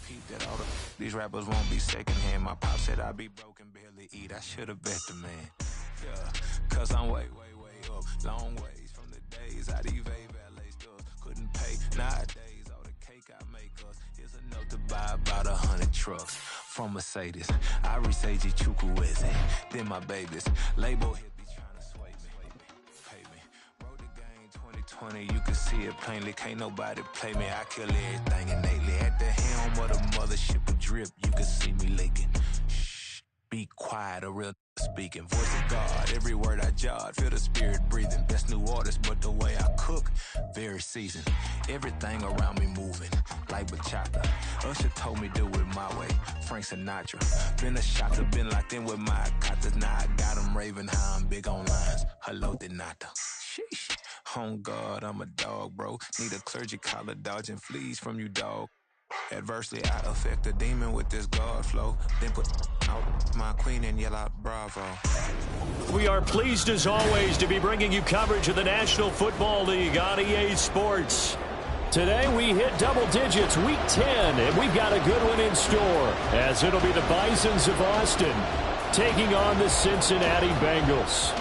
peep that all these rappers won't be secondhand. My pop said I'd be broken, barely eat. I should have bet the man. Yeah, cause I'm way up. Long ways from the days I these valet stores couldn't pay. Nowadays, all the cake I make us is enough to buy about 100 trucks from Mercedes. I resage Chukwueze, then my babies. Label hit be trying to sway me, pay me. Wrote the game 2020, you can see it plainly. Can't nobody play me. I kill everything innately. At the helm of the mothership of drip, you can see me leaking. Shh, be quiet, a real speaking. Voice of God, every word I jot, feel the spirit breathing. Best new artist, but the way I cook, very seasoned. Everything around me moving, like bachata. Usher told me do it my way, Frank Sinatra. Been a shotter, been locked in with my katas. Now I got them raving how I'm big on lines. Hello, Denata. Sheesh. On God, I'm a dog, bro. Need a clergy collar, dodging fleas from you, dog. Adversely, I affect a demon with this God flow. Then put out my queen and yell out bravo. We are pleased as always to be bringing you coverage of the National Football League on EA Sports. Today we hit double digits, week 10, and we've got a good one in store, as it'll be the Bisons of Austin taking on the Cincinnati Bengals.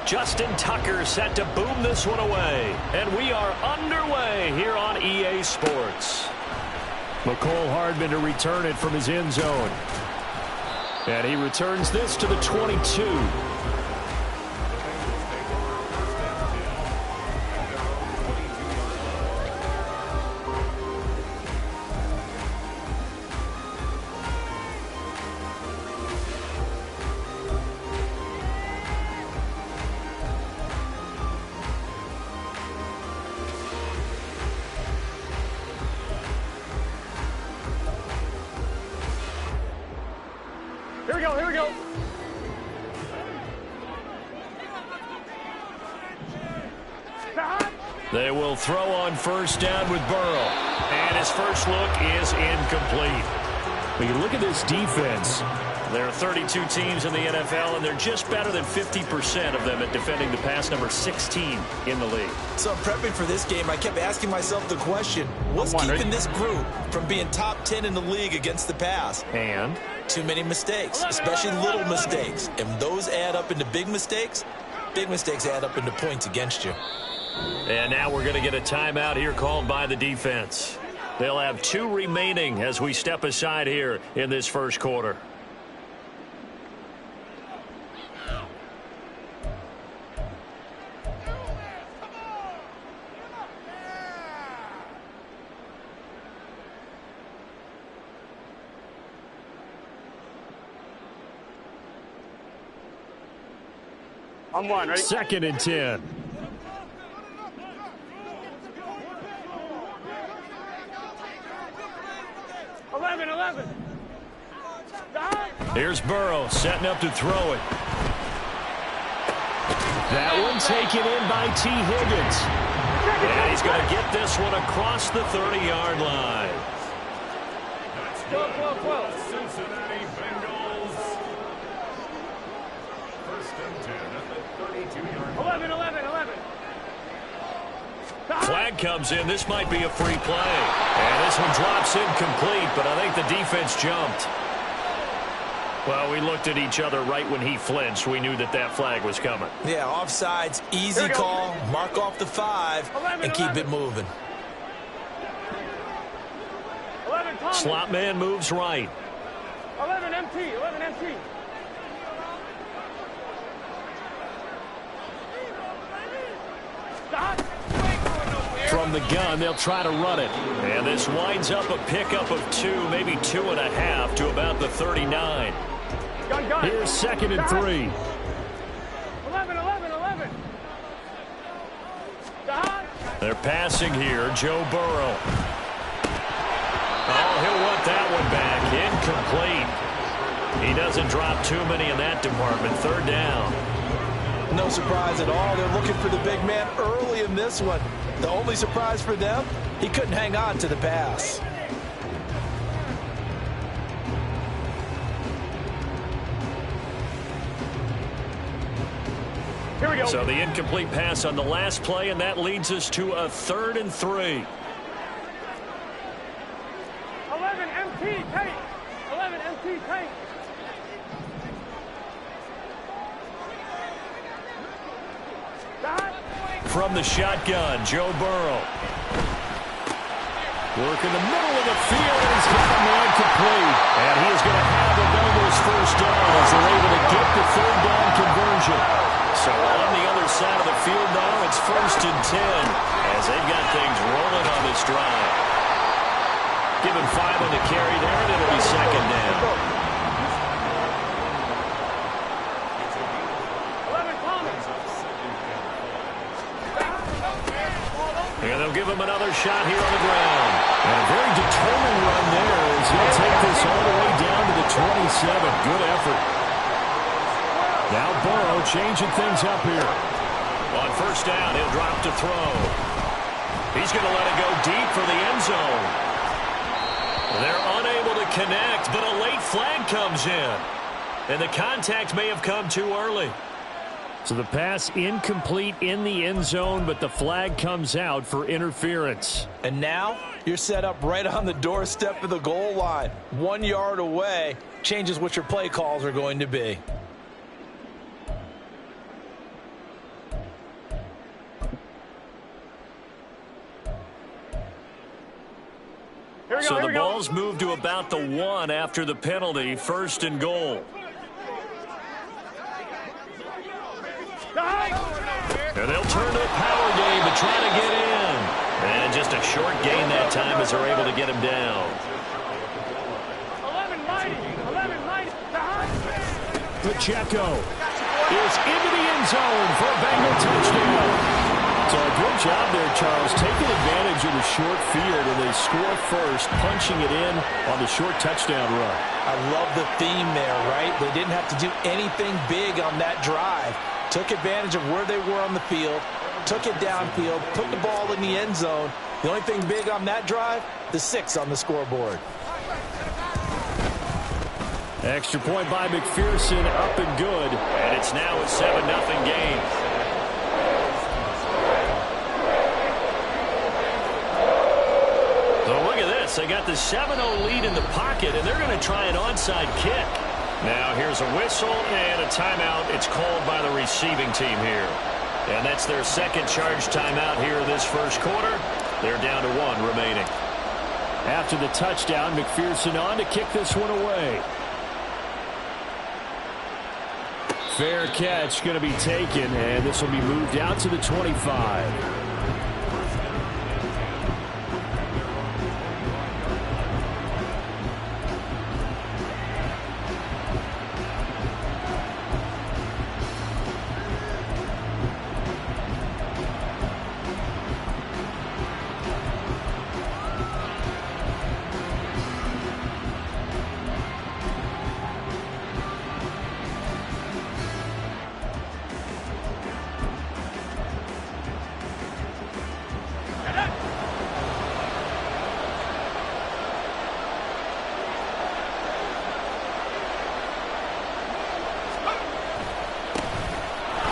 Justin Tucker set to boom this one away. And we are underway here on EA Sports. McCole Hardman to return it from his end zone. And he returns this to the 22. Here we go. They will throw on first down with Burrow. And his first look is incomplete. When you look at this defense, there are 32 teams in the NFL, and they're just better than 50% of them at defending the pass, number 16 in the league. So prepping for this game, I kept asking myself the question, what's keeping this group from being top 10 in the league against the pass? And? Too many mistakes, especially little mistakes. And those add up into big mistakes. Big mistakes add up into points against you. And now we're going to get a timeout here called by the defense. They'll have 2 remaining as we step aside here in this first quarter. I'm one, ready? 2nd and 10. Here's Burrow setting up to throw it. That one taken in by T. Higgins. And he's going to get this one across the 30-yard line. 12. Cincinnati Bengals. 1st and 10 at the 32-yard line. 11. Flag comes in. This might be a free play. And this one drops incomplete, but I think the defense jumped. Well, we looked at each other right when he flinched. We knew that that flag was coming. Yeah, offsides, easy call. Mark off the 5 and keep it moving. Slot man moves right. 11 MT. From the gun, they'll try to run it. And this winds up a pickup of 2, maybe 2.5 to about the 39. Here's 2nd and 3. 11. They're passing here. Joe Burrow. Oh, he'll want that one back. Incomplete. He doesn't drop too many in that department. 3rd down. No surprise at all. They're looking for the big man early in this one. The only surprise for them, he couldn't hang on to the pass. Here we go. So the incomplete pass on the last play, and that leads us to a 3rd and 3. 11 MT tank. 11 MT tank. From the shotgun, Joe Burrow. Work in the middle of the field, and he's got a man complete. And he is going to have the Bengals first down as they're able to get the 3rd down conversion. So on the other side of the field now, it's 1st and 10 as they've got things rolling on this drive. Give him 5 on the carry there, and it'll be 2nd down. 11 Thomas. And they'll give him another shot here on the ground. And a very determined run there as he'll take this all the way down to the 27. Good effort. Now Burrow changing things up here. On 1st down, he'll drop to throw. He's going to let it go deep for the end zone. They're unable to connect, but a late flag comes in. And the contact may have come too early. So the pass incomplete in the end zone, but the flag comes out for interference. And now you're set up right on the doorstep of the goal line. 1 yard away changes what your play calls are going to be. So the ball's moved to about the 1 after the penalty. 1st and goal. And they'll turn to a power game to try to get in. And just a short gain that time as they're able to get him down. 11 mighty. 11 mighty. Pacheco is into the end zone for a Bengal touchdown. So a good job there, Charles, taking advantage of the short field, and they score first, punching it in on the short touchdown run. I love the theme there, right? They didn't have to do anything big on that drive. Took advantage of where they were on the field, took it downfield, put the ball in the end zone. The only thing big on that drive, the 6 on the scoreboard. Extra point by McPherson, up and good. And it's now a 7-0 game. So look at this. They got the 7-0 lead in the pocket, and they're going to try an onside kick. Now here's a whistle and a timeout. It's called by the receiving team here. And that's their second charge timeout here this first quarter. They're down to 1 remaining. After the touchdown, McPherson on to kick this one away. Fair catch going to be taken, and this will be moved out to the 25.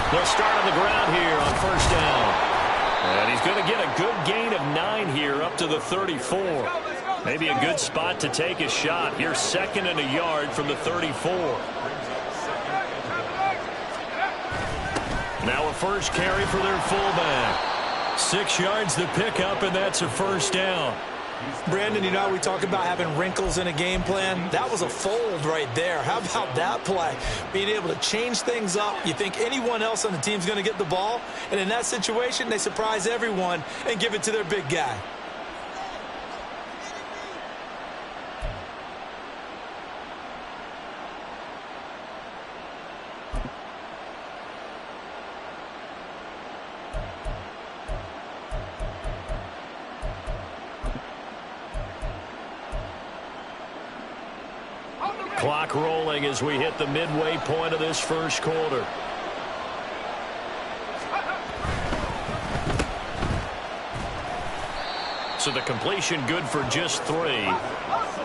They'll start on the ground here on 1st down. And he's going to get a good gain of 9 here up to the 34. Maybe a good spot to take a shot. Here's 2nd and a yard from the 34. Now a first carry for their fullback. 6 yards the pickup, and that's a 1st down. Brandon, you know, we talk about having wrinkles in a game plan. That was a fold right there. How about that play? Being able to change things up. You think anyone else on the team's going to get the ball, and in that situation, they surprise everyone and give it to their big guy. Clock rolling as we hit the midway point of this first quarter. So the completion good for just 3.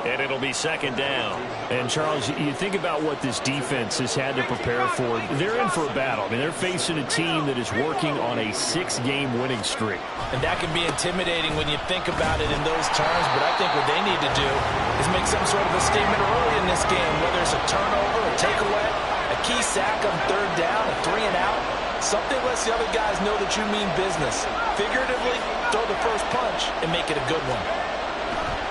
And it'll be second down. And, Charles, you think about what this defense has had to prepare for. They're in for a battle. I mean, they're facing a team that is working on a 6-game winning streak. And that can be intimidating when you think about it in those terms, but I think what they need to do is make some sort of a statement early in this game, whether it's a turnover, a takeaway, a key sack on third down, a 3-and-out. Something lets the other guys know that you mean business. Figuratively, throw the first punch and make it a good one.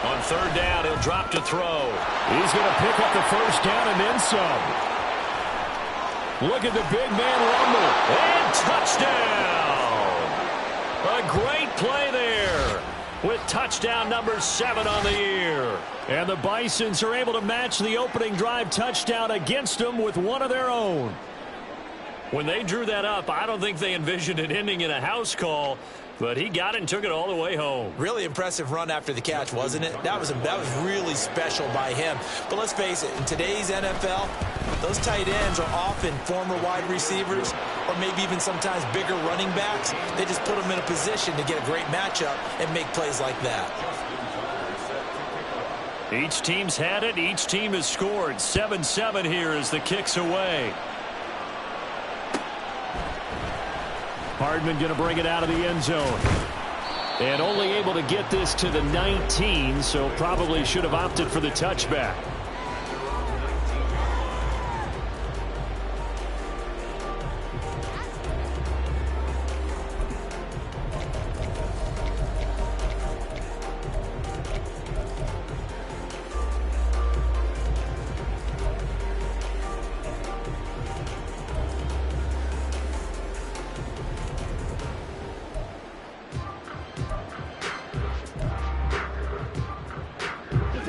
On third down, he'll drop to throw. He's going to pick up the first down and then some. Look at the big man rumble. And touchdown! A great play there with touchdown number 7 on the year. And the Bisons are able to match the opening drive touchdown against them with one of their own. When they drew that up, I don't think they envisioned it ending in a house call, but he got it and took it all the way home. Really impressive run after the catch, wasn't it? That was really special by him. But let's face it, in today's NFL, those tight ends are often former wide receivers or maybe even sometimes bigger running backs. They just put them in a position to get a great matchup and make plays like that. Each team's had it. Each team has scored. 7-7 here as the kick's away. Hardman going to bring it out of the end zone. And only able to get this to the 19, so probably should have opted for the touchback.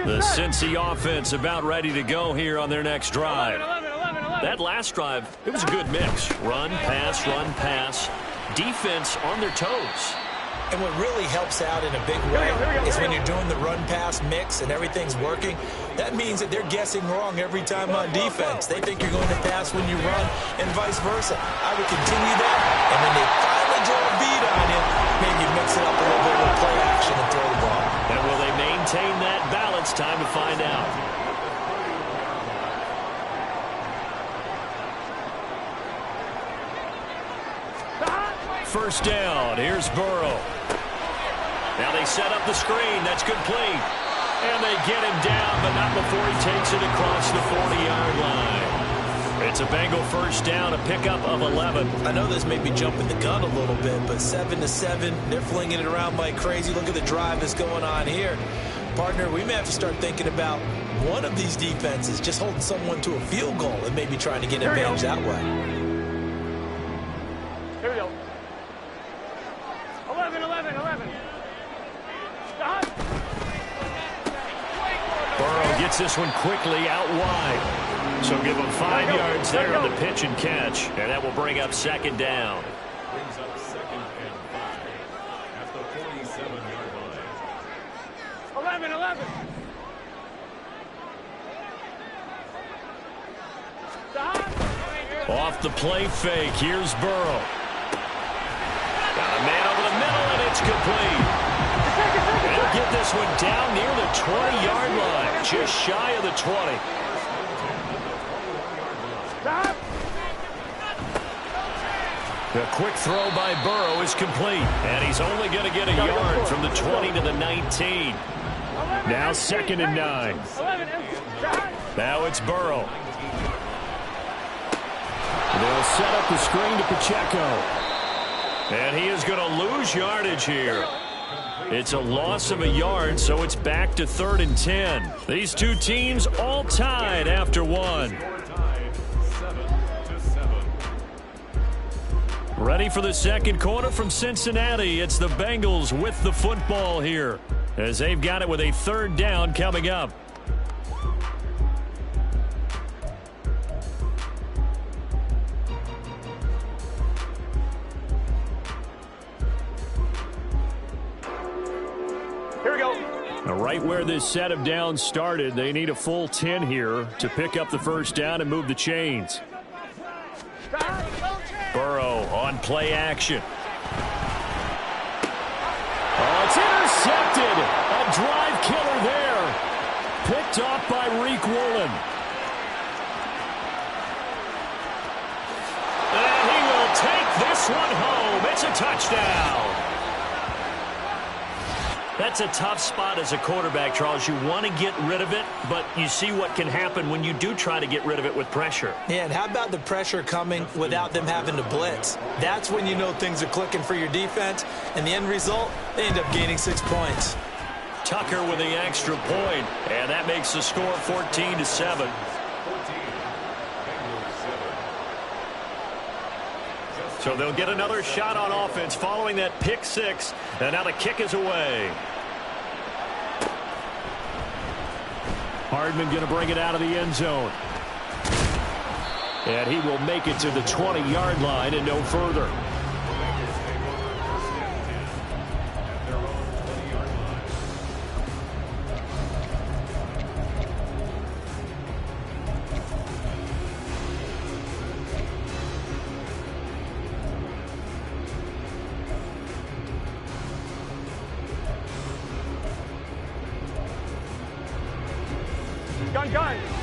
The Cincy offense about ready to go here on their next drive. 11. That last drive, it was a good mix. Run, pass. Defense on their toes. And what really helps out in a big way is when you're doing the run-pass mix and everything's working. That means that they're guessing wrong every time on defense. They think you're going to pass when you run and vice versa. I would continue that, and when they finally draw a beat on you, maybe mix it up a little bit with play action and throw the ball. And will they maintain that balance? Time to find out. First down. Here's Burrow. Now they set up the screen. That's complete. And they get him down, but not before he takes it across the 40-yard line. It's a Bengal first down, a pickup of 11. I know this may be jumping the gun a little bit, but 7-7, they're flinging it around like crazy. Look at the drive that's going on here. Partner, we may have to start thinking about one of these defenses just holding someone to a field goal and maybe trying to get advantage that way. Here we go. 11. Stop. Burrow gets this one quickly out wide. So give him 5 yards there on the pitch and catch. And that will bring up second down. Brings up 2nd and 5 at the 47-yard line. 11. Stop. Off the play fake. Here's Burrow. Got a man over the middle, and it's complete. And he'll get this one down near the 20-yard line. Just shy of the 20. Stop. The quick throw by Burrow is complete. And he's only going to get a yard from the 20 to the 19. Now 2nd and 9. 11. Now it's Burrow. They'll set up the screen to Pacheco. And he is going to lose yardage here. It's a loss of a yard, so it's back to 3rd and 10. These two teams all tied after one. Tied 7-7. Ready for the second quarter from Cincinnati. It's the Bengals with the football here as they've got it with a 3rd down coming up. Right where this set of downs started, they need a full 10 here to pick up the first down and move the chains. Burrow on play action. Oh, it's intercepted. A drive killer there. Picked off by Riq Woolen. And he will take this one home. It's a touchdown. That's a tough spot as a quarterback, Charles. You want to get rid of it, but you see what can happen when you do try to get rid of it with pressure. Yeah, and how about the pressure coming without them having to blitz? That's when you know things are clicking for your defense, and the end result, they end up gaining 6 points. Tucker with the extra point, and that makes the score 14-7. So they'll get another shot on offense following that pick six, and now the kick is away. Hardman going to bring it out of the end zone. And he will make it to the 20-yard line and no further.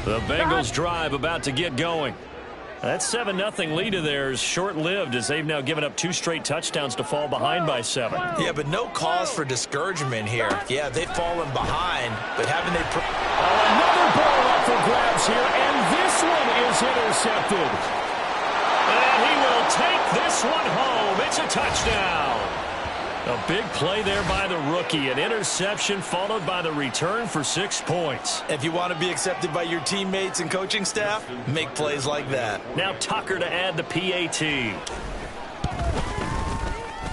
The Bengals drive about to get going. That 7-0 lead of theirs short-lived as they've now given up 2 straight touchdowns to fall behind by 7. Yeah, but no cause for discouragement here. Yeah, they've fallen behind, but haven't they... Another ball up for grabs here, and this one is intercepted. And he will take this one home. It's a touchdown. A big play there by the rookie. An interception followed by the return for 6 points. If you want to be accepted by your teammates and coaching staff, make plays like that. Now Tucker to add the PAT.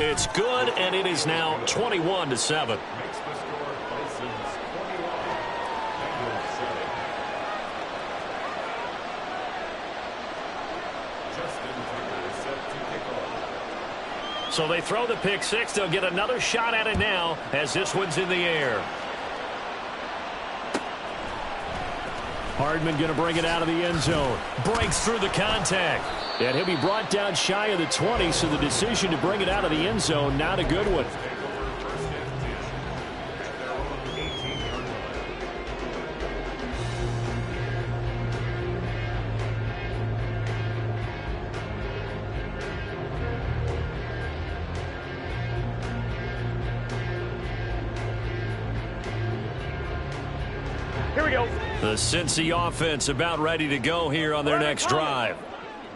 It's good, and it is now 21-7. So they throw the pick six. They'll get another shot at it now as this one's in the air. Hardman going to bring it out of the end zone. Breaks through the contact. And he'll be brought down shy of the 20, so the decision to bring it out of the end zone, not a good one. Here we go. The Cincy offense about ready to go here on their next drive.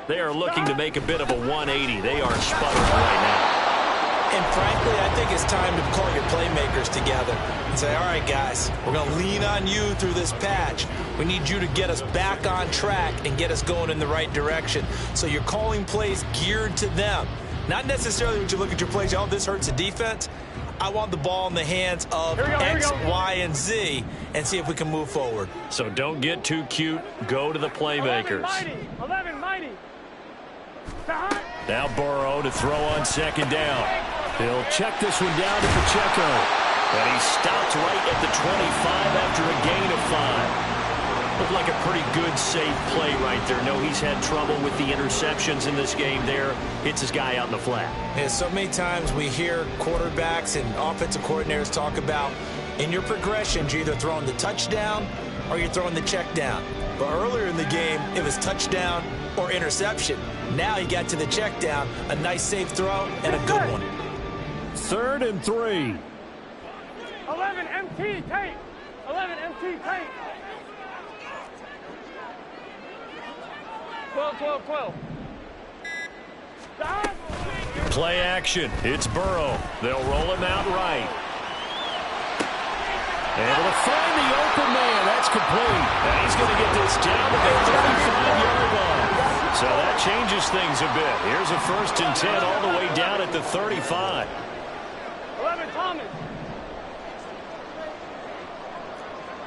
They are looking to make a bit of a 180. They are sputtering right now. And frankly, I think it's time to call your playmakers together and say, all right, guys, we're going to lean on you through this patch. We need you to get us back on track and get us going in the right direction. So you're calling plays geared to them. Not necessarily when you look at your plays, oh, this hurts the defense. I want the ball in the hands of X, Y, and Z and see if we can move forward. So don't get too cute. Go to the playmakers. 11 mighty. Now Burrow to throw on second down. He'll check this one down to Pacheco. And he stopped right at the 25 after a gain of 5. Looked like a pretty good, safe play right there. No, he's had trouble with the interceptions in this game there. Hits his guy out in the flat. Yeah, so many times we hear quarterbacks and offensive coordinators talk about in your progressions, you're either throwing the touchdown or you're throwing the check down. But earlier in the game, it was touchdown or interception. Now he got to the check down, a nice safe throw, and a good one. 3rd and 3. 11 MT tape. 11 MT tape. 12. Play action. It's Burrow. They'll roll him out right. Able to find the open man. That's complete. And he's going to get this down to the 35-yard line. So that changes things a bit. Here's a 1st and 10 all the way down at the 35. 11 Thomas.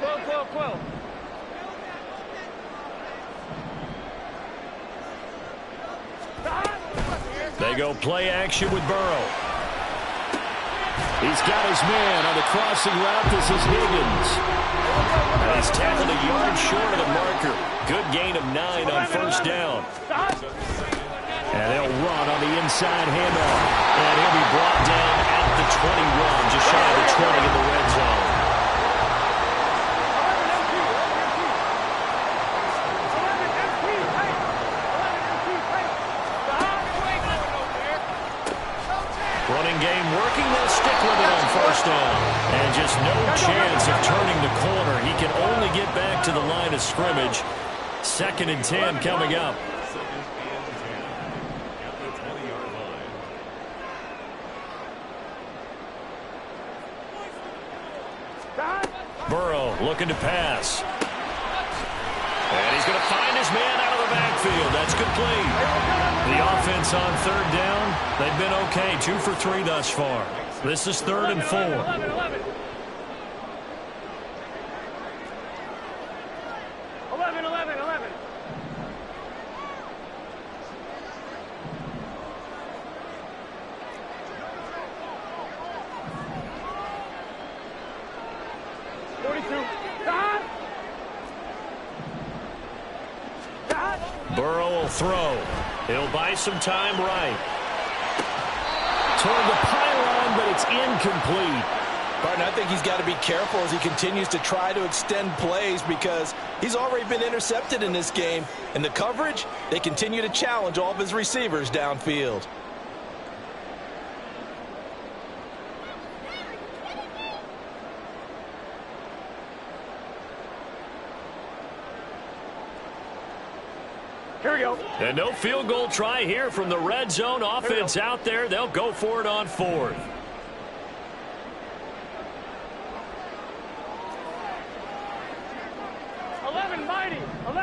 12. They go play action with Burrow. He's got his man on the crossing route. This is Higgins. And he's tackled a yard short of the marker. Good gain of 9 on 1st down. And they'll run on the inside handoff. And he'll be brought down at the 21, just shy of the 20 in the red zone. game working. They'll stick with it on first down. And just no chance of turning the corner. He can only get back to the line of scrimmage. 2nd and 10 coming up. Burrow looking to pass. And he's going to find his man out of the backfield. That's complete. The offense on 3rd down, they've been okay. 2 for 3 thus far. This is 3rd and 4. 11. 42. Burrow will throw. He'll buy some time right. Toward the pylon, but it's incomplete. Barton, I think he's got to be careful as he continues to try to extend plays because he's already been intercepted in this game. And the coverage, they continue to challenge all of his receivers downfield. Here we go. And no field goal try here from the red zone offense out there. They'll go for it on 4th. Mighty. And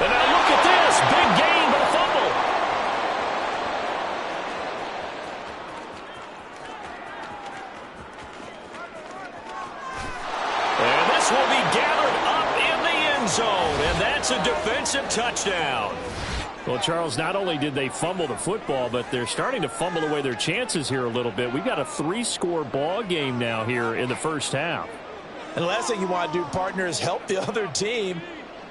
now look at this. Big gain, but a fumble. And this will be gathered up in the end zone. And that's a defensive touchdown. Well, Charles, not only did they fumble the football, but they're starting to fumble away their chances here a little bit. We've got a 3-score ball game now here in the first half. And the last thing you want to do, partner, is help the other team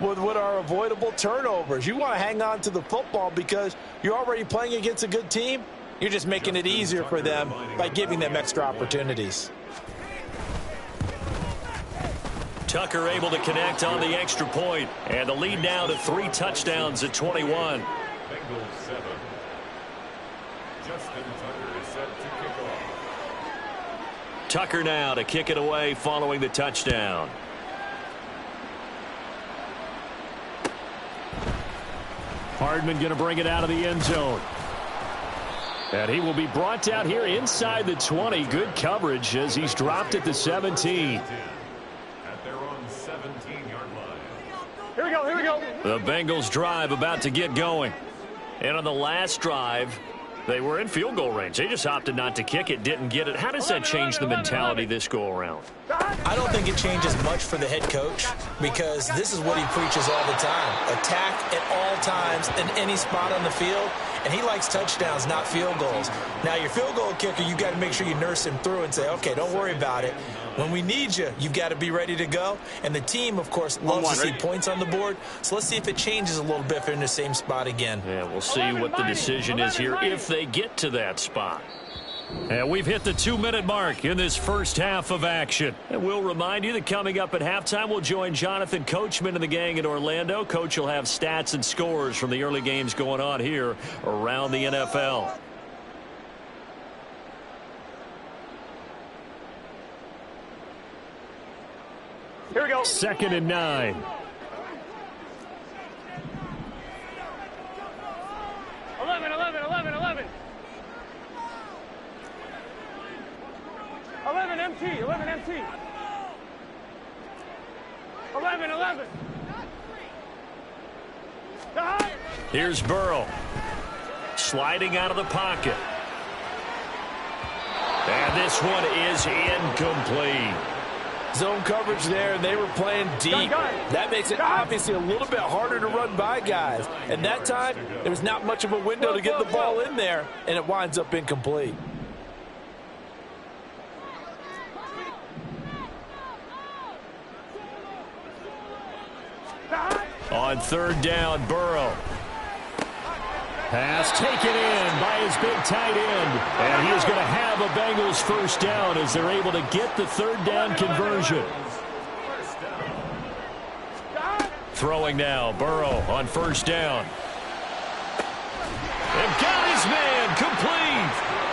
with what are avoidable turnovers. You want to hang on to the football because you're already playing against a good team. You're just making it easier for them by giving them extra opportunities. Tucker able to connect on the extra point. And the lead now to 3 touchdowns at 21. Bengals 7. Justin Tucker is set to kick off. Tucker now to kick it away following the touchdown. Hardman going to bring it out of the end zone. And he will be brought down here inside the 20. Good coverage as he's dropped at the 17. At their own 17-yard line. Here we go. The Bengals drive about to get going. And on the last drive, they were in field goal range. They just opted not to kick it, didn't get it. How does that change the mentality this go-around? I don't think it changes much for the head coach because this is what he preaches all the time. Attack at all times in any spot on the field, and he likes touchdowns, not field goals. Now, your field goal kicker, you got to make sure you nurse him through and say, okay, don't worry about it. When we need you, you've got to be ready to go. And the team, of course, loves to see points on the board. So let's see if it changes a little bit if they're in the same spot again. Yeah, we'll see what the decision is here if they get to that spot. And we've hit the 2-minute mark in this first half of action. And we'll remind you that coming up at halftime, we'll join Jonathan Coachman and the gang in Orlando. Coach will have stats and scores from the early games going on here around the NFL. Here we go. 2nd and 9. MT. 11. Here's Burrow. Sliding out of the pocket. And this one is incomplete. Zone coverage there, and they were playing deep. That makes it obviously a little bit harder to run by guys. And that time, there was not much of a window to get the ball in there, and it winds up incomplete. On 3rd down, Burrow. Pass taken in by his big tight end. And he is going to have a Bengals first down as they're able to get the 3rd down conversion. Throwing now, Burrow on 1st down. They've got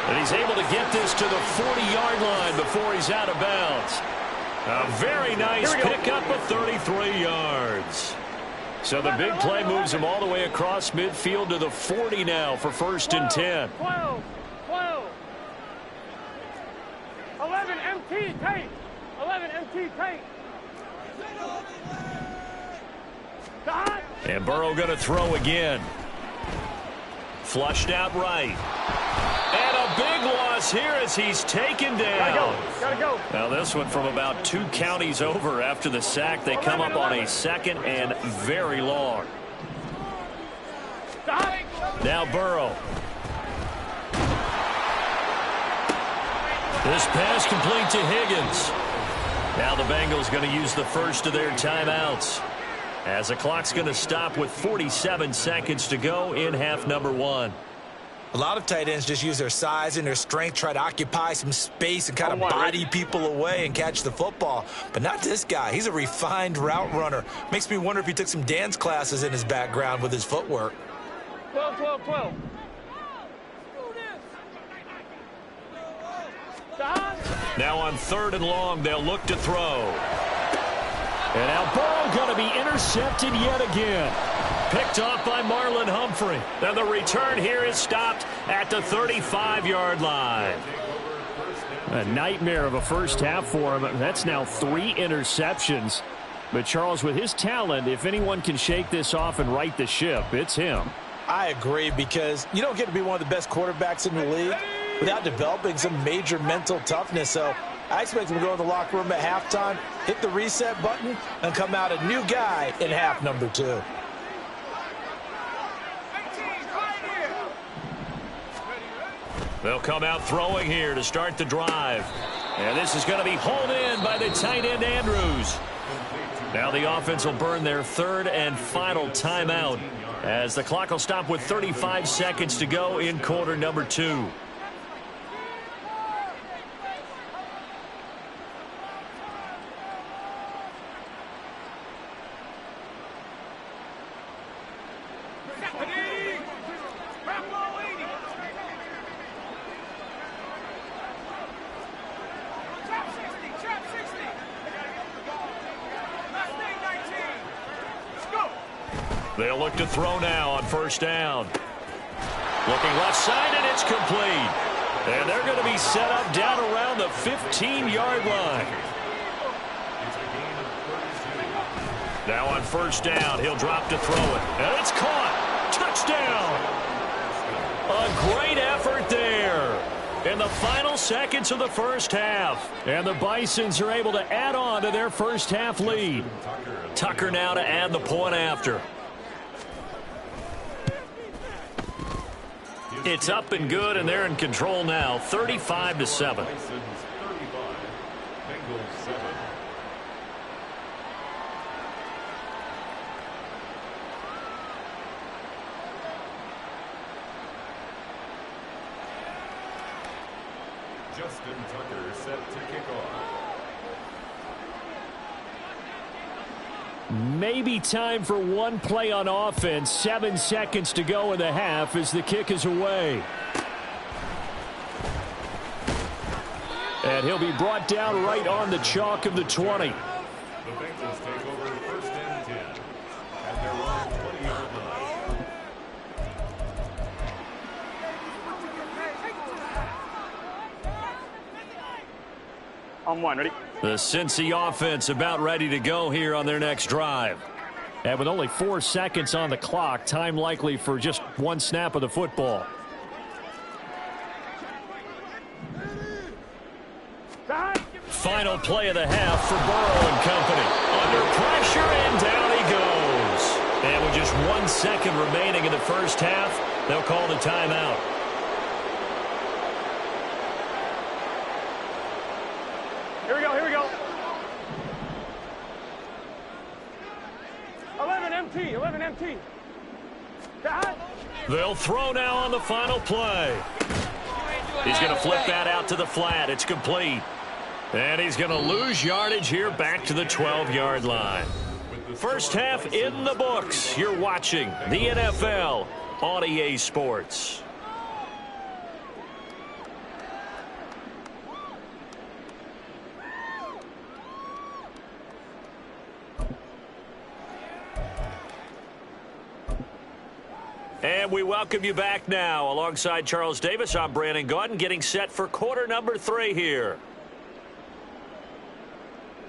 And he's able to get this to the 40-yard line before he's out of bounds. A very nice pickup of 33 yards. So the big play moves him all the way across midfield to the 40 now for 1st and 10. 12. 11 MT tape. 11 MT tape. And Burrow going to throw again. Flushed out right. And a big loss here as he's taken down. Gotta go. Now this one from about 2 counties over after the sack. They come up on a 2nd and very long. Now Burrow. This pass complete to Higgins. Now the Bengals going to use the first of their timeouts, as the clock's going to stop with 47 seconds to go in half number 1. A lot of tight ends just use their size and their strength, try to occupy some space and kind of body people away and catch the football. But not this guy. He's a refined route runner. Makes me wonder if he took some dance classes in his background with his footwork. 12. Now on 3rd and long, they'll look to throw. And now Burrow going to be intercepted yet again. Picked off by Marlon Humphrey. Then the return here is stopped at the 35-yard line. A nightmare of a first half for him. That's now 3 interceptions. But Charles, with his talent, if anyone can shake this off and right the ship, it's him. I agree, because you don't get to be one of the best quarterbacks in the league without developing some major mental toughness. So I expect him to go to the locker room at halftime, hit the reset button, and come out a new guy in half number 2. They'll come out throwing here to start the drive. And this is going to be hauled in by the tight end Andrews. Now the offense will burn their 3rd and final timeout, as the clock will stop with 35 seconds to go in quarter number 2. They'll look to throw now on 1st down. Looking left side, and it's complete. And they're going to be set up down around the 15-yard line. Now on 1st down, he'll drop to throw it. And it's caught. Touchdown. A great effort there in the final seconds of the first half. And the Bisons are able to add on to their first half lead. Tucker now to add the point after. It's up and good, and they're in control now, 35-7. Justin Tucker set to kick off. Maybe time for one play on offense. 7 seconds to go in the half as the kick is away. And he'll be brought down right on the chalk of the 20. The Bengals take over 1st and 10 at their own 20-yard line. On 1, ready? The Cincy offense about ready to go here on their next drive. And with only 4 seconds on the clock, time likely for just 1 snap of the football. Final play of the half for Burrow and company. Under pressure, and down he goes. And with just 1 second remaining in the first half, they'll call the timeout. Here we go. 11 MT. They'll throw now on the final play. He's going to flip that out to the flat. It's complete. And he's going to lose yardage here back to the 12-yard line. First half in the books. You're watching the NFL on EA Sports. And we welcome you back now. Alongside Charles Davis, I'm Brandon Gaudin, getting set for quarter number 3 here.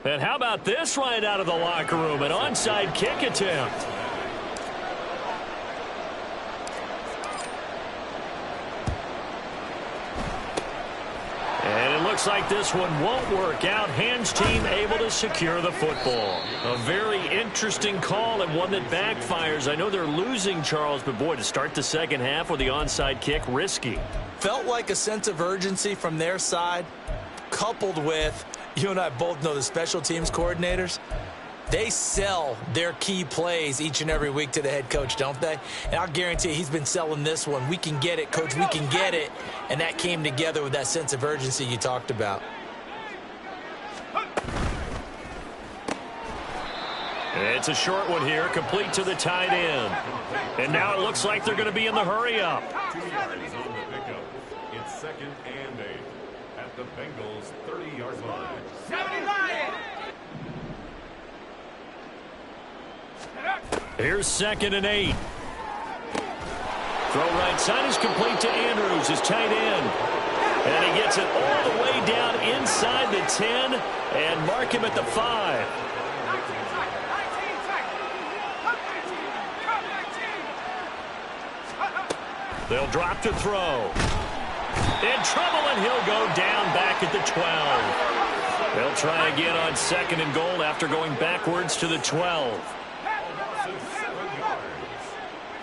And how about this right out of the locker room? An onside kick attempt. And it looks like this one won't work out. Hands team able to secure the football. A very interesting call and one that backfires. I know they're losing, Charles, but boy, to start the second half with the onside kick, risky. Felt like a sense of urgency from their side, coupled with, you and I both know the special teams coordinators. They sell their key plays each and every week to the head coach, don't they? And I'll guarantee you he's been selling this one. We can get it, coach, we can get it. And that came together with that sense of urgency you talked about. It's a short one here, complete to the tight end. And now it looks like they're going to be in the hurry-up. 2 yards on the pickup. It's 2nd and 8 at the Bengals' 30-yard line. 79! Here's 2nd and 8. Throw right side is complete to Andrews, his tight end. And he gets it all the way down inside the 10 and mark him at the 5. They'll drop to throw. In trouble, and he'll go down back at the 12. They'll try again on 2nd and goal after going backwards to the 12. 7 yards.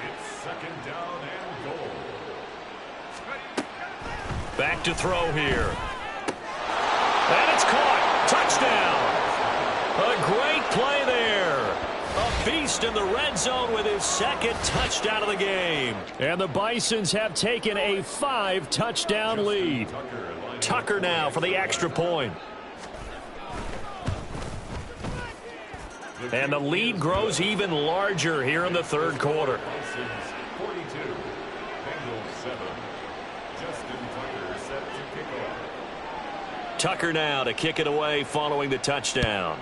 It's 2nd down and goal. Back to throw here. And it's caught. Touchdown. A great play there. A beast in the red zone with his 2nd touchdown of the game. And the Bisons have taken a 5-touchdown lead. Tucker now for the extra point. And the lead grows even larger here in the 3rd quarter. 42, Bengals 7. Justin Tucker set to kick off. Tucker now to kick it away following the touchdown.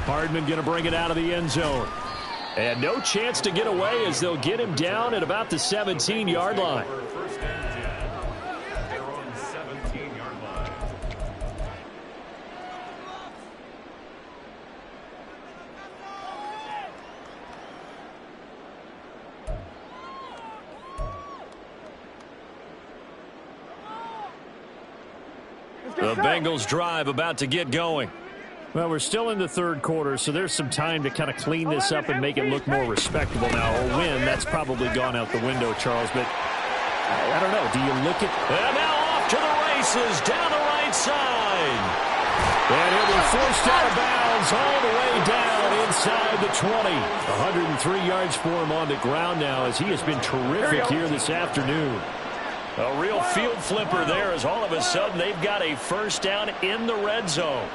Hardman going to bring it out of the end zone. And no chance to get away as they'll get him down at about the 17-yard line. 1st and 10. They're on 17-yard line. The Bengals drive about to get going. Well, we're still in the 3rd quarter, so there's some time to kind of clean this up and make it look more respectable now. A win, that's probably gone out the window, Charles, but I don't know. Do you look at... And now off to the races, down the right side. And he'll be forced out of bounds all the way down inside the 20. 103 yards for him on the ground now as he has been terrific here this afternoon. A real field flipper there as all of a sudden they've got a 1st down in the red zone.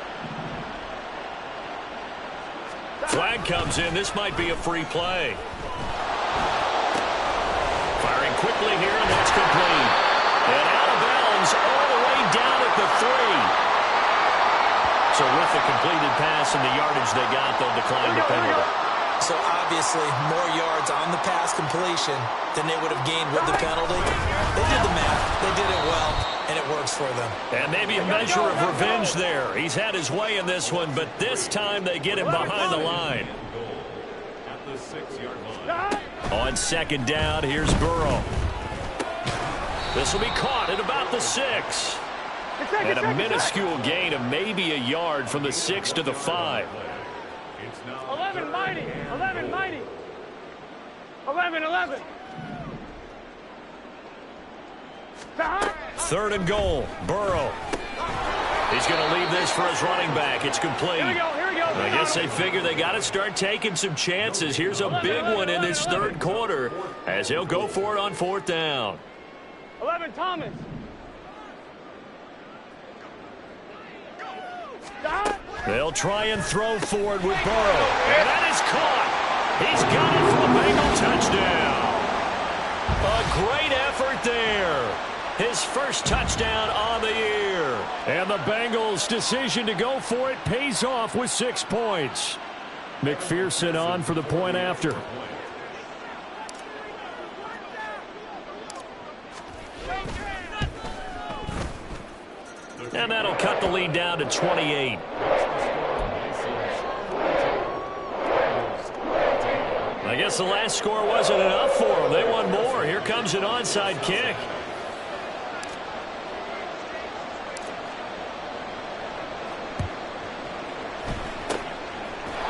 Flag comes in. This might be a free play. Firing quickly here, and that's complete. And out of bounds all the way down at the 3. So with the completed pass and the yardage they got, they'll decline the penalty. So obviously more yards on the pass completion than they would have gained with the penalty. They did the math. They did it well, and it works for them. And maybe a measure of revenge there. He's had his way in this one, but this time they get him behind the line. At the 6-yard line. On 2nd down, here's Burrow. This will be caught at about the 6. And a minuscule gain of maybe a yard from the 6 to the 5. It's now 11 mighty. 11 mighty. 11. 3rd and goal. Burrow. He's going to leave this for his running back. It's complete. Here we go. I guess they figure they got to start taking some chances. Here's a big one in this 3rd quarter as he'll go for it on 4th down. 11 Thomas. They'll try and throw forward with Burrow. And that is caught. He's got it for a Bengal touchdown. A great effort there. His 1st touchdown on the year. And the Bengals' decision to go for it pays off with 6 points. McPherson on for the point after. And that'll cut the lead down to 28. I guess the last score wasn't enough for them. They want more. Here comes an onside kick.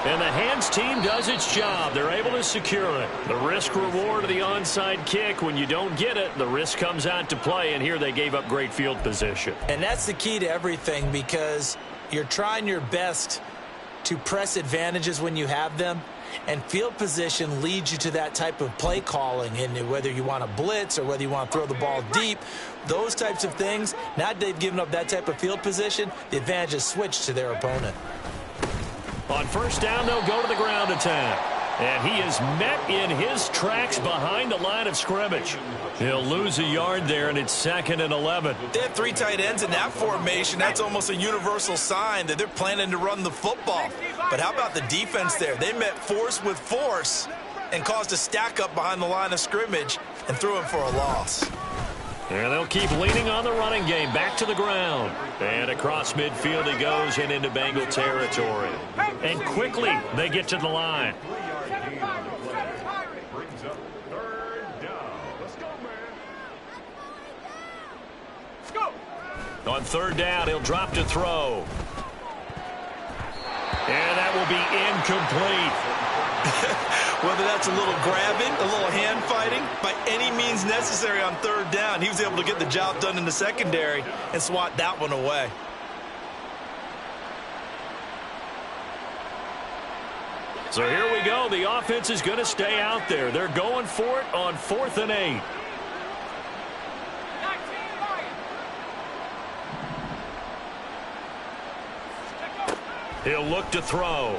And the hands team does its job. They're able to secure it. The risk reward of the onside kick, when you don't get it, the risk comes out to play, and here they gave up great field position. And that's the key to everything, because you're trying your best to press advantages when you have them, and field position leads you to that type of play calling, and whether you want to blitz or whether you want to throw the ball deep, those types of things. Now that they've given up that type of field position, the advantage is switched to their opponent. On first down, they'll go to the ground attack. And he is met in his tracks behind the line of scrimmage. He'll lose a yard there, and it's 2nd and 11. They have 3 tight ends in that formation. That's almost a universal sign that they're planning to run the football. But how about the defense there? They met force with force and caused a stack up behind the line of scrimmage and threw him for a loss. And they'll keep leaning on the running game. Back to the ground. And across midfield he goes and into Bengal territory. And quickly they get to the line. Brings up 3rd down. Let's go, man. Let's go. On 3rd down, he'll drop to throw. And that will be incomplete. Whether that's a little grabbing, a little hand fighting, by any means necessary on 3rd down, he was able to get the job done in the secondary and swat that one away. So here we go. The offense is going to stay out there. They're going for it on 4th and 8. He'll look to throw.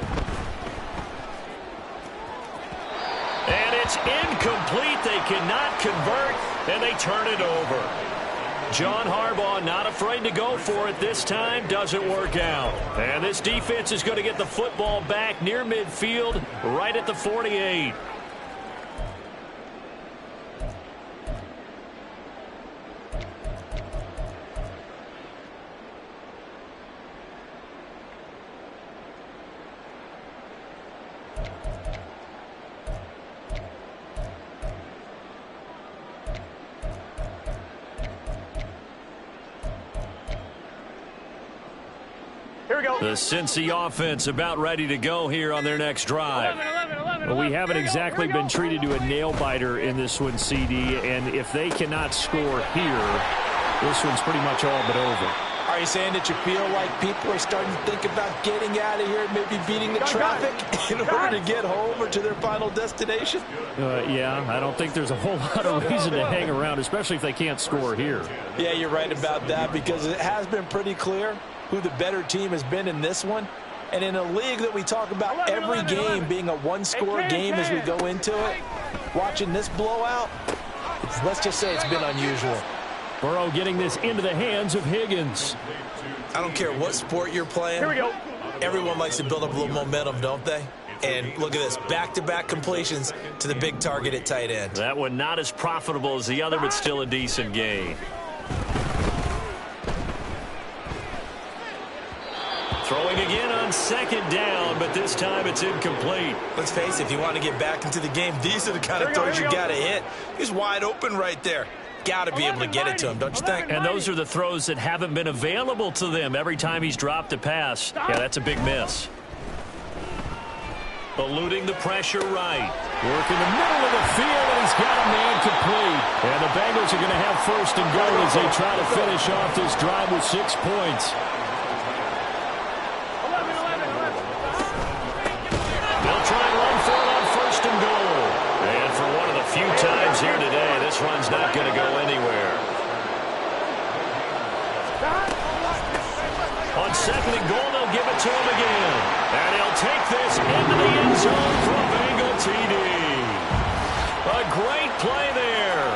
And it's incomplete. They cannot convert, and they turn it over. John Harbaugh not afraid to go for it this time. Doesn't work out. And this defense is going to get the football back near midfield, right at the 48. The Cincy offense about ready to go here on their next drive. 11. Well, we haven't exactly been treated to a nail-biter in this one, CD, and if they cannot score here, this one's pretty much all but over. Are you saying that you feel like people are starting to think about getting out of here and maybe beating the traffic in order to get home or to their final destination? Yeah, I don't think there's a whole lot of reason to hang around, especially if they can't score here. Yeah, you're right about that, because it has been pretty clear who the better team has been in this one. And in a league that we talk about every game being a one-score game as we go into it, watching this blowout, let's just say it's been unusual. Burrow getting this into the hands of Higgins. I don't care what sport you're playing. Here we go. Everyone likes to build up a little momentum, don't they? And look at this, back-to-back completions to the big target at tight end. That one not as profitable as the other, but still a decent gain. Throwing again on 2nd down, but this time it's incomplete. Let's face it, if you want to get back into the game, these are the kind of throws you got to hit. He's wide open right there. Got to be able to get it to him, don't you think? And those are the throws that haven't been available to them every time he's dropped a pass. Yeah, that's a big miss. Eluding the pressure right. Work in the middle of the field, and he's got a man complete. And the Bengals are going to have 1st and goal as they try to finish off this drive with 6 points. They'll try and run for it on 1st and goal. And for one of the few times here today, this run's not going to go anywhere. On 2nd and goal, they'll give it to him again. And he'll take this into the end zone for a Bengal TD. A great play there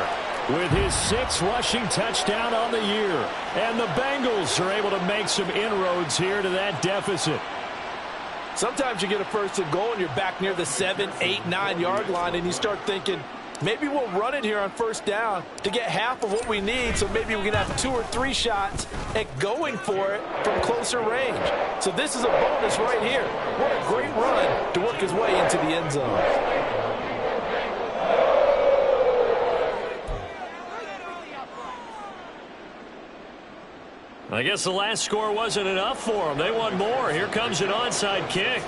with his 6th rushing touchdown on the year. And the Bengals are able to make some inroads here to that deficit. Sometimes you get a first and goal and you're back near the 7, 8, 9-yard line, and you start thinking, maybe we'll run it here on first down to get half of what we need, so maybe we can have 2 or 3 shots at going for it from closer range. So this is a bonus right here. What a great run to work his way into the end zone. I guess the last score wasn't enough for them. They want more. Here comes an onside kick.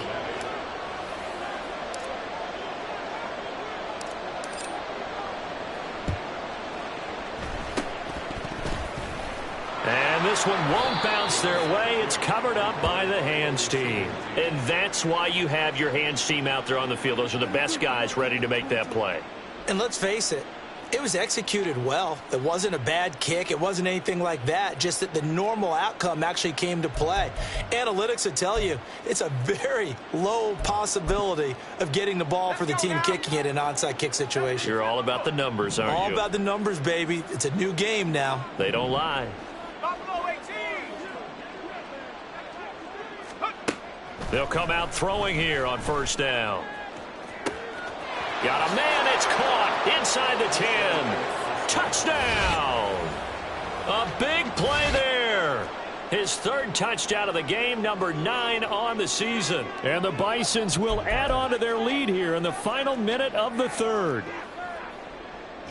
And this one won't bounce their way. It's covered up by the hands team. And that's why you have your hands team out there on the field. Those are the best guys ready to make that play. And let's face it, it was executed well. It wasn't a bad kick. It wasn't anything like that. Just that the normal outcome actually came to play. Analytics will tell you it's a very low possibility of getting the ball for the team kicking it in an onside kick situation. You're all about the numbers, aren't you? All about the numbers, baby. It's a new game now. They don't lie. They'll come out throwing here on first down. Got a man, it's caught inside the 10. Touchdown! A big play there. His 3rd touchdown of the game, number 9 on the season. And the Bisons will add on to their lead here in the final minute of the 3rd.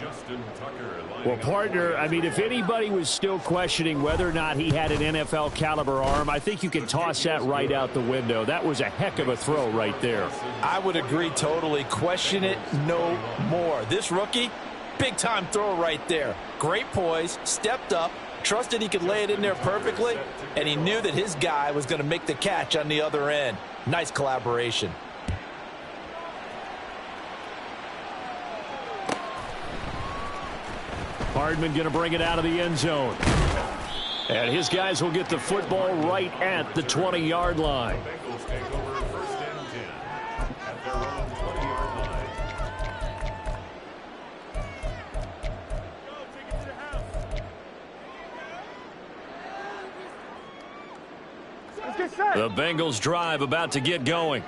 Justin Tucker. Well, partner, I mean, if anybody was still questioning whether or not he had an NFL caliber arm, I think you can toss that right out the window. That was a heck of a throw right there. I would agree totally. Question it no more. This rookie, big-time throw right there. Great poise, stepped up, trusted he could lay it in there perfectly, and he knew that his guy was going to make the catch on the other end. Nice collaboration. Hardman going to bring it out of the end zone. And his guys will get the football right at the 20-yard line. Bengals take over first and 10 at their own 20-yard line. Let's get set. The Bengals drive about to get going.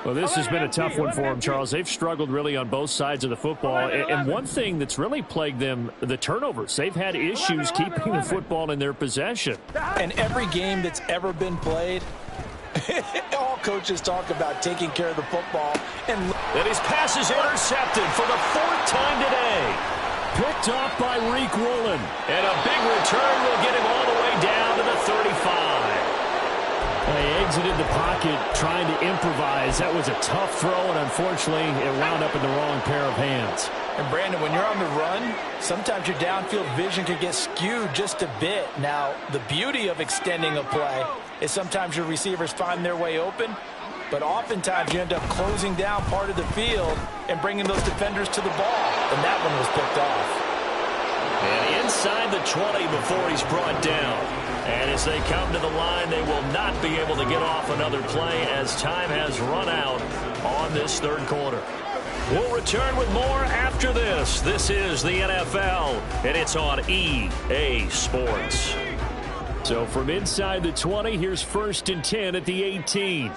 Well, this has been a tough one for them, Charles. They've struggled really on both sides of the football. And one thing that's really plagued them, the turnovers. They've had issues keeping the football in their possession. And every game that's ever been played, all coaches talk about taking care of the football. And his pass is intercepted for the 4th time today. Picked off by Reek Woolen. And a big return will get him all the way down to the 35. They exited the pocket trying to improvise. That was a tough throw, and unfortunately, it wound up in the wrong pair of hands. And, Brandon, when you're on the run, sometimes your downfield vision can get skewed just a bit. Now, the beauty of extending a play is sometimes your receivers find their way open, but oftentimes you end up closing down part of the field and bringing those defenders to the ball. And that one was picked off. And inside the 20 before he's brought down. And as they come to the line, they will not be able to get off another play as time has run out on this 3rd quarter. We'll return with more after this. This is the NFL, and it's on EA Sports. So from inside the 20, here's 1st and 10 at the 18.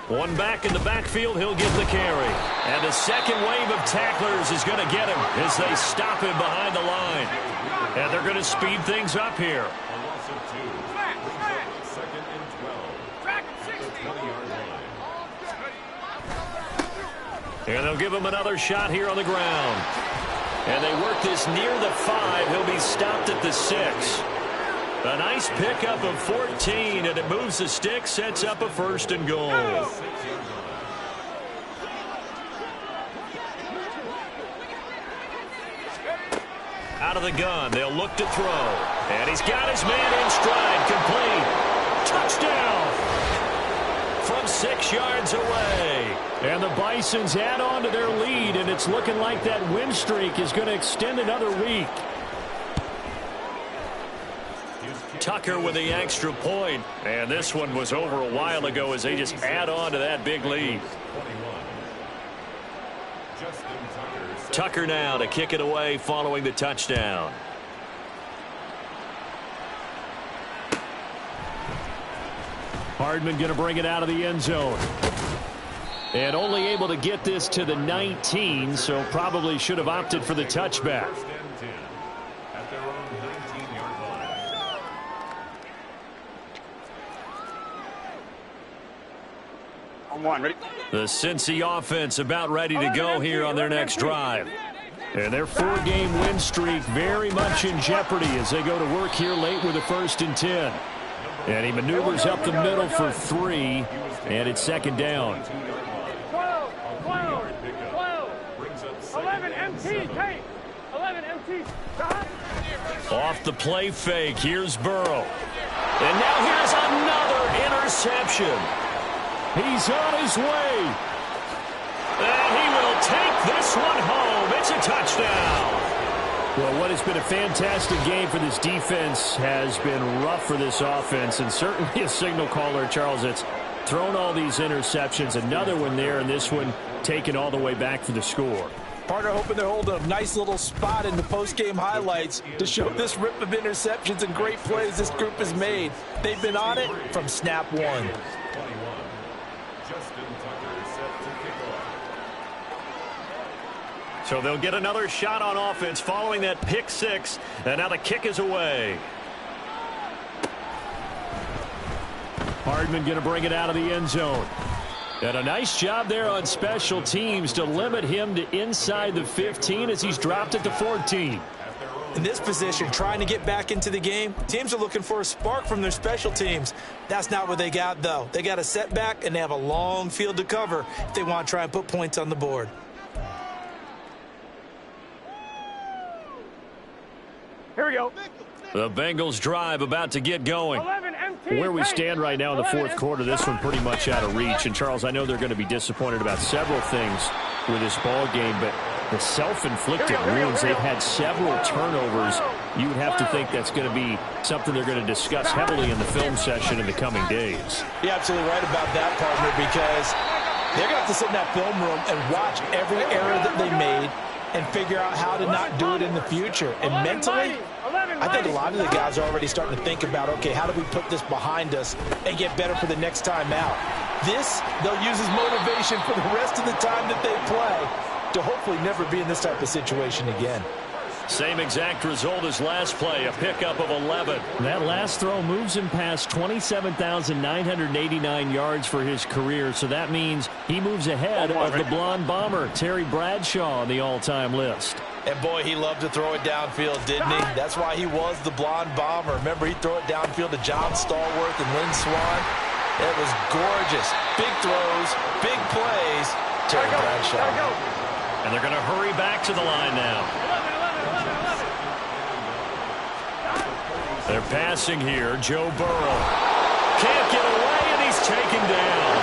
One back in the backfield, he'll get the carry. And the second wave of tacklers is going to get him as they stop him behind the line. And they're going to speed things up here. A loss of 2. Second and 12 at the 20-yard line. And they'll give him another shot here on the ground. And they work this near the 5. He'll be stopped at the 6. A nice pickup of 14, and it moves the stick, sets up a 1st and goal. Out of the gun, they'll look to throw. And he's got his man in stride, complete. Touchdown! From 6 yards away. And the Bisons add on to their lead, and it's looking like that win streak is going to extend another week. Tucker with the extra point. And this one was over a while ago as they just add on to that big lead. Tucker now to kick it away following the touchdown. Hardman going to bring it out of the end zone. And only able to get this to the 19, so probably should have opted for the touchback. At their own 19-yard line. On one, ready? The Cincy offense about ready to go here on their next drive. And their 4-game win streak very much in jeopardy as they go to work here late with a 1st and 10. And he maneuvers up the middle for 3, and it's 2nd down. 12, 11 MT, take. 11 MT. Off the play fake, here's Burrow. And now here's another interception. He's on his way. And he will take this one home. It's a touchdown. Well, what has been a fantastic game for this defense has been rough for this offense, and certainly a signal caller, Charles, that's thrown all these interceptions. Another one there, and this one taken all the way back for the score. Partner hoping they're holding a nice little spot in the post-game highlights to show this rip of interceptions and great plays this group has made. They've been on it from snap one. So they'll get another shot on offense following that pick 6, and now the kick is away. Hardman going to bring it out of the end zone. And a nice job there on special teams to limit him to inside the 15 as he's dropped it to 14. In this position, trying to get back into the game, teams are looking for a spark from their special teams. That's not what they got, though. They got a setback, and they have a long field to cover if they want to try and put points on the board. Here we go. The Bengals drive about to get going. 11 MT. Where we stand right now in the 4th quarter, this one pretty much out of reach. And, Charles, I know they're going to be disappointed about several things with this ball game, but the self-inflicted wounds, they've had several turnovers. You would have to think that's going to be something they're going to discuss heavily in the film session in the coming days. You're absolutely right about that, partner, because they're going to have to sit in that film room and watch every error that they made and figure out how to not do it in the future. And mentally, I think a lot of the guys are already starting to think about, okay, how do we put this behind us and get better for the next time out? This, they'll use as motivation for the rest of the time that they play to hopefully never be in this type of situation again. Same exact result as last play, a pickup of 11. That last throw moves him past 27,989 yards for his career, so that means he moves ahead of the blonde bomber, Terry Bradshaw, on the all-time list. And, boy, he loved to throw it downfield, didn't he? That's why he was the blonde bomber. Remember, he'd throw it downfield to John Stallworth and Lynn Swann. It was gorgeous. Big throws, big plays. Terry Bradshaw. And they're going to hurry back to the line now. They're passing here. Joe Burrow can't get away, and he's taken down.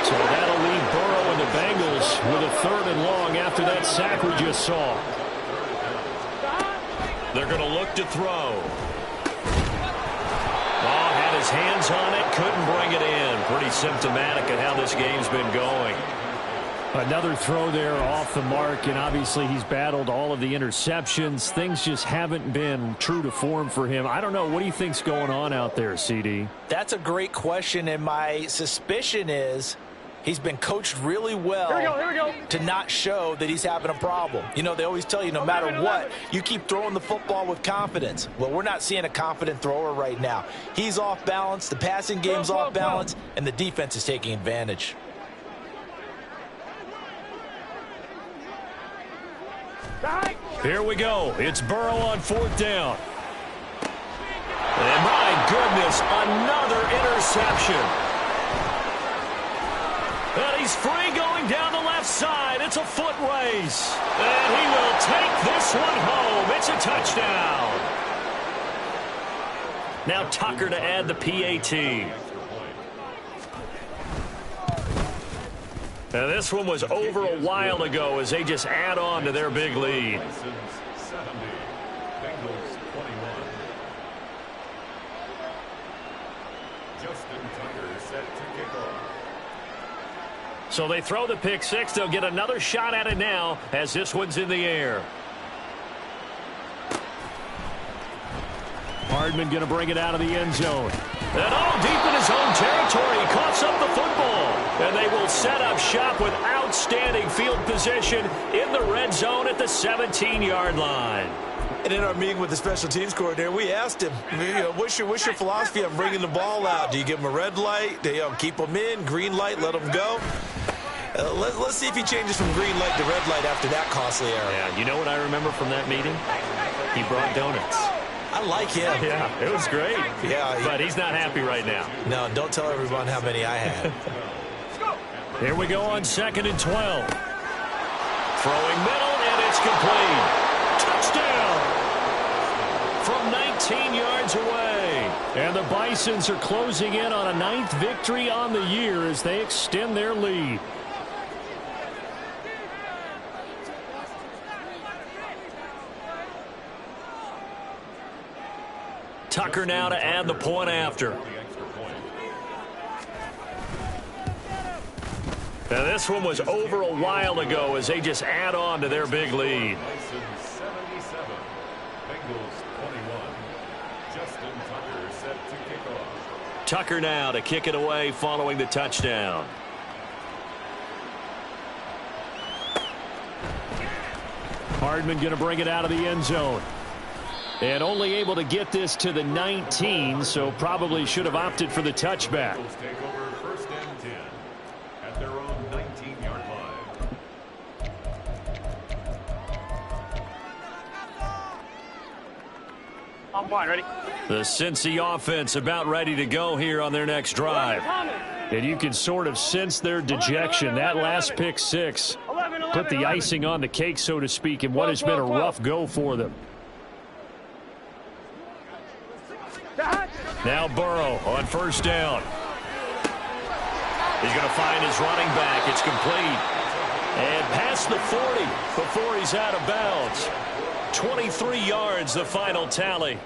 So that'll leave Burrow and the Bengals with a 3rd and long after that sack we just saw. They're going to look to throw. Oh, had his hands on it, couldn't bring it in. Pretty symptomatic of how this game's been going. Another throw there off the mark, and obviously he's battled all of the interceptions. Things just haven't been true to form for him. I don't know. What do you think's going on out there, CD? That's a great question, and my suspicion is he's been coached really well to not show that he's having a problem. You know, they always tell you no matter what, you keep throwing the football with confidence. Well, we're not seeing a confident thrower right now. He's off balance, the passing game's off balance, and the defense is taking advantage. Here we go. It's Burrow on 4th down. And my goodness, another interception. And he's free going down the left side. It's a foot race. And he will take this one home. It's a touchdown. Now Tucker to add the PAT. Now this one was over a while ago as they just add on to their big lead. So they throw the pick 6. They'll get another shot at it now as this one's in the air. Hardman going to bring it out of the end zone. And all deep in his own territory, he coughs up the football. And they will set up shop with outstanding field position in the red zone at the 17-yard line. And in our meeting with the special teams coordinator, we asked him, what's your philosophy on bringing the ball out? Do you give him a red light? Do you keep them in? Green light, let them go? Let's see if he changes from green light to red light after that costly error. Yeah, you know what I remember from that meeting? He brought donuts. I like him. Yeah, it was great. Yeah, but he's not happy right now. No, don't tell everyone how many I had. Here we go on 2nd and 12. Throwing middle, and it's complete. Touchdown! From 19 yards away. And the Bisons are closing in on a 9th victory on the year as they extend their lead. Tucker now to add the point after. Now this one was over a while ago as they just add on to their big lead. 77, Bengals 21. Justin Tucker set to kick off. Tucker now to kick it away following the touchdown. Hardman going to bring it out of the end zone. And only able to get this to the 19, so probably should have opted for the touchback. Bengals take over 1st and 10 at their own 19-yard line. On point, ready? The Cincy offense about ready to go here on their next drive. And you can sort of sense their dejection. That last pick six put the icing on the cake, so to speak, in what has been a rough go for them. Now Burrow on 1st down. He's going to find his running back. It's complete. And past the 40 before he's out of bounds. 23 yards, the final tally.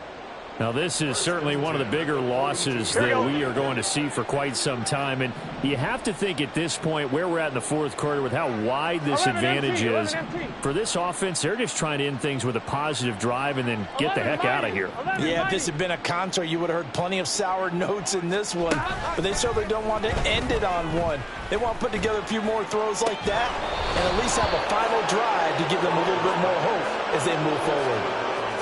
Now, this is certainly one of the bigger losses that we are going to see for quite some time. And you have to think at this point where we're at in the 4th quarter with how wide this advantage is. For this offense, they're just trying to end things with a positive drive and then get the heck out of here. Yeah, if this had been a concert, you would have heard plenty of sour notes in this one. But they certainly don't want to end it on one. They want to put together a few more throws like that and at least have a final drive to give them a little bit more hope as they move forward.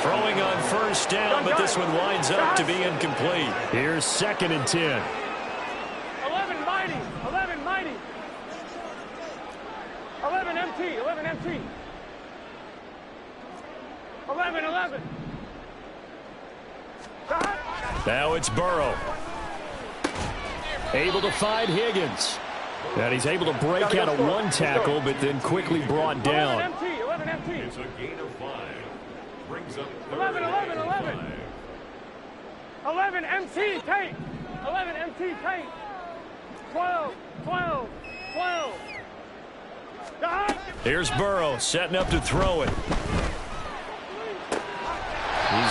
Throwing on 1st down, but this one winds up to be incomplete. Here's 2nd and 10. 11 mighty. 11 mighty. 11 MT. 11 MT. 11. Now it's Burrow. Able to find Higgins. And he's able to break out of one tackle, but then quickly brought down. 11 MT. It's a gain of 5. Brings up 11. 11 MT Tate. 11 MT Tate. 12. Here's Burrow setting up to throw it. He's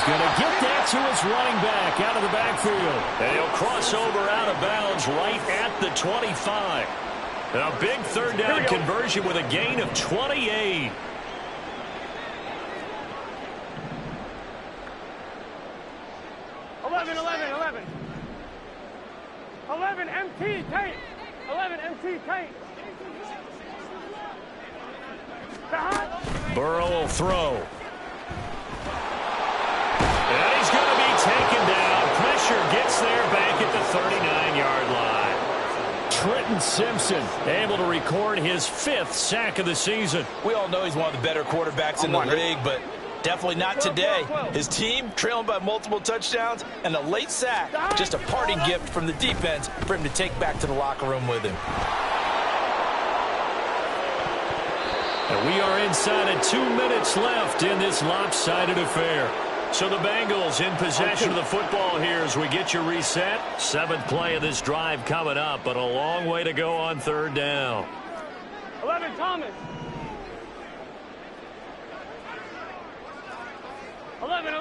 going to get that to his running back out of the backfield. And he'll cross over out of bounds right at the 25. A big 3rd down conversion with a gain of 28. 11 MT Tate. 11 MT Tate. Burrow will throw. And he's going to be taken down. Pressure gets there back at the 39-yard line. Trenton Simpson able to record his 5th sack of the season. We all know he's one of the better quarterbacks in the league, but definitely not today. His team trailing by multiple touchdowns and a late sack. Just a parting gift from the defense for him to take back to the locker room with him. And we are inside of 2 minutes left in this lopsided affair. So the Bengals in possession of the football here as we get you reset. 7th play of this drive coming up, but a long way to go on 3rd down. 11 Thomas. 11.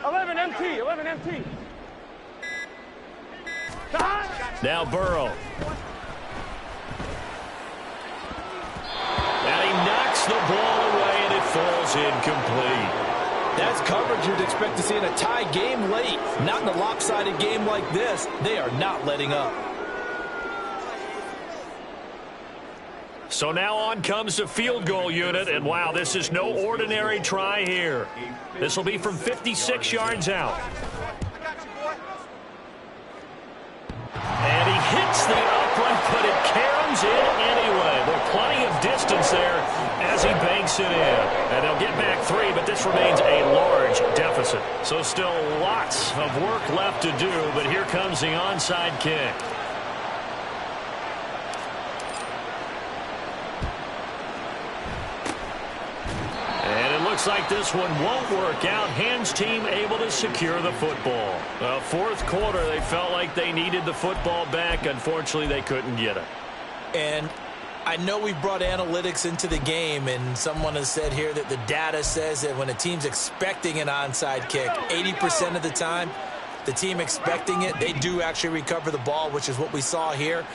11 11 MT, 11 MT. Now Burrow. And he knocks the ball away, and it falls incomplete. That's coverage you'd expect to see in a tie game late. Not in a lopsided game like this. They are not letting up. So now on comes the field goal unit, and wow, this is no ordinary try here. This will be from 56 yards out. And he hits the upright, but it caroms in anyway. There's plenty of distance there as he banks it in. And they'll get back 3, but this remains a large deficit. So still lots of work left to do, but here comes the onside kick. Looks like this one won't work out. Hans team able to secure the football. Fourth quarter, they felt like they needed the football back. Unfortunately, they couldn't get it. And I know we brought analytics into the game, and someone has said here that the data says that when a team's expecting an onside kick, 80% of the time, the team expecting it, they do actually recover the ball, which is what we saw here.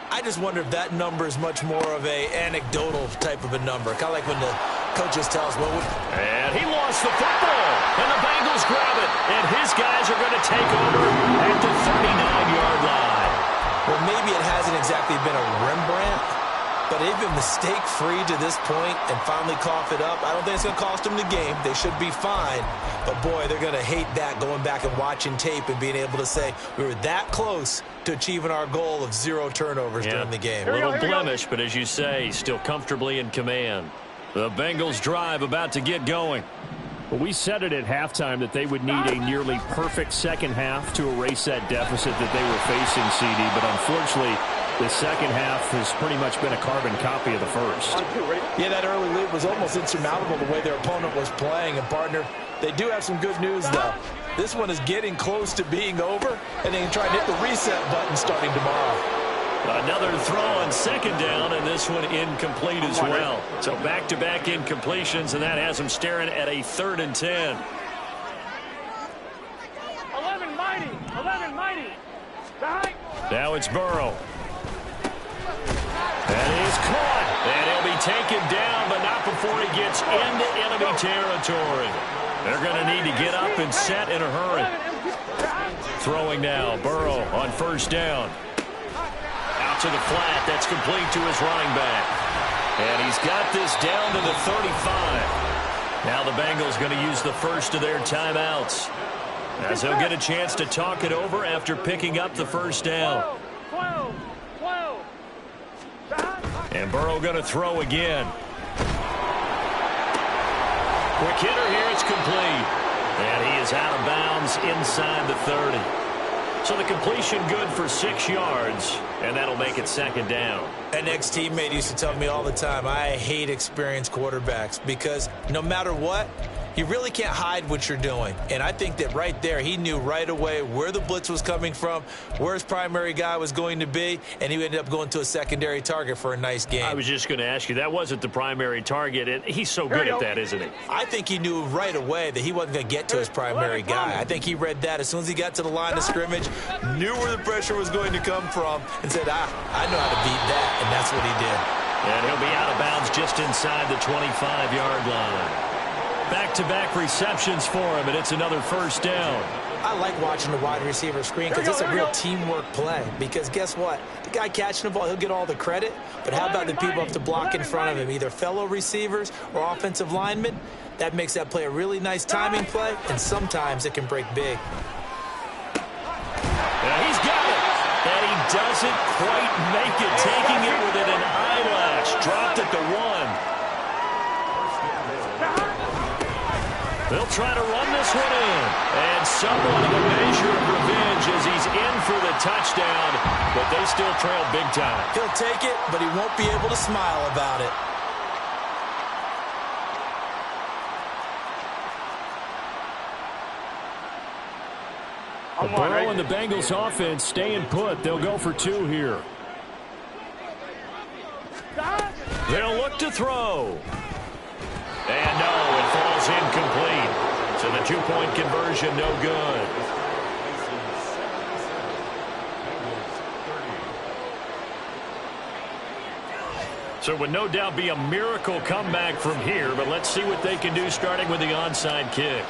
I just wonder if that number is much more of a anecdotal type of a number. Kind of like when the coaches tell us, well, and he lost the football, and the Bengals grab it, and his guys are going to take over at the 39-yard line. Well, maybe it hasn't exactly been a Rembrandt, but they've been mistake-free to this point and finally cough it up. I don't think it's going to cost them the game. They should be fine. But, boy, they're going to hate that, going back and watching tape and being able to say we were that close to achieving our goal of 0 turnovers during the game. A little blemish, but as you say, still comfortably in command. The Bengals drive about to get going. Well, we said it at halftime that they would need a nearly perfect second half to erase that deficit that they were facing, CD, but unfortunately, the second half has pretty much been a carbon copy of the first. Yeah, that early lead was almost insurmountable the way their opponent was playing. And, partner, they do have some good news, though. This one is getting close to being over, and they can try and hit the reset button starting tomorrow. Another throw on second down, and this one incomplete as well. So back-to-back incompletions, and that has them staring at a 3rd and 10. 11 mighty, 11 mighty. Now it's Burrow. And he's caught, and he'll be taken down, but not before he gets into enemy territory. They're going to need to get up and set in a hurry. Throwing now, Burrow on first down. Out to the flat, that's complete to his running back. And he's got this down to the 35. Now the Bengals going to use the first of their timeouts, as he'll get a chance to talk it over after picking up the first down. 12. And Burrow going to throw again. Quick hitter here, it's complete. And he is out of bounds inside the 30. So the completion good for 6 yards, and that'll make it second down. An ex-teammate used to tell me all the time, I hate experienced quarterbacks because no matter what, you really can't hide what you're doing. And I think that right there, he knew right away where the blitz was coming from, where his primary guy was going to be, and he ended up going to a secondary target for a nice game. I was just going to ask you, that wasn't the primary target. And he's so good at that, isn't he? I think he knew right away that he wasn't going to get to his primary guy. I think he read that as soon as he got to the line of scrimmage, knew where the pressure was going to come from, and said, I know how to beat that, and that's what he did. And he'll be out of bounds just inside the 25-yard line. Back-to-back receptions for him, and it's another first down. I like watching the wide receiver screen because it's a real teamwork play. Because guess what? The guy catching the ball, he'll get all the credit. But how about the people up to block in front of him, either fellow receivers or offensive linemen? That makes that play a really nice timing play, and sometimes it can break big. Yeah, he's got it. And he doesn't quite make it, taking it within an eyelash. Dropped at the 1. They'll try to run this one in. And somewhat of a measure of revenge as he's in for the touchdown, but they still trail big time. He'll take it, but he won't be able to smile about it. Burrow and the Bengals offense staying put. They'll go for 2 here. They'll look to throw. And no, it falls incomplete. So the two-point conversion, no good. So it would no doubt be a miracle comeback from here, but let's see what they can do starting with the onside kick.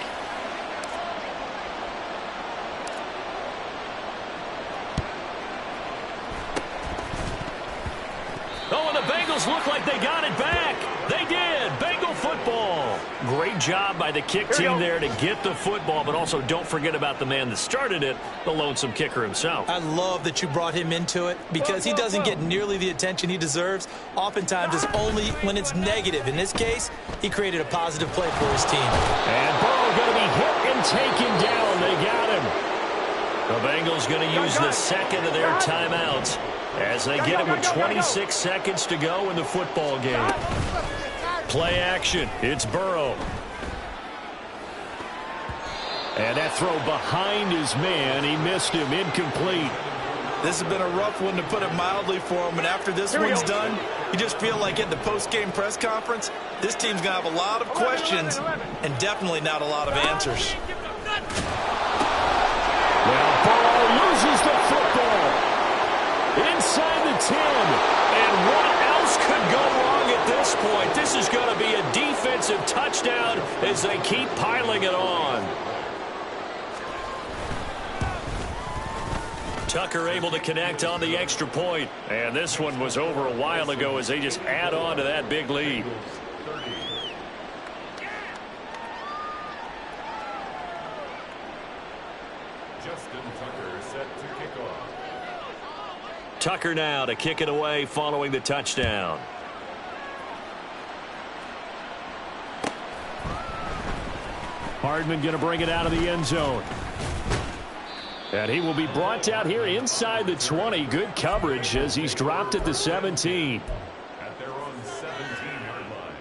Oh, and the Bengals look like they got it back. They did. Bengal football. Great job by the kick team there to get the football, but also don't forget about the man that started it, the lonesome kicker himself. I love that you brought him into it because he doesn't get nearly the attention he deserves. Oftentimes it's only when it's negative. In this case, he created a positive play for his team. And Burrow going to be hit and taken down. They got him. The Bengals going to use the second of their timeouts as they get it with 26 seconds to go in the football game. Play action. It's Burrow. And that throw behind his man. He missed him. Incomplete. This has been a rough one, to put it mildly, for him. And after this one's done, you just feel like in the post-game press conference, this team's going to have a lot of questions and definitely not a lot of answers. Well, Burrow loses the football inside the 10. And what else could go wrong at this point? This is going to be a defensive touchdown as they keep piling it on. Tucker able to connect on the extra point. And this one was over a while ago as they just add on to that big lead. Justin Tucker set to kick off. Tucker now to kick it away following the touchdown. Hardman going to bring it out of the end zone. And he will be brought out here inside the 20. Good coverage as he's dropped at the 17. At their own 17-yard line.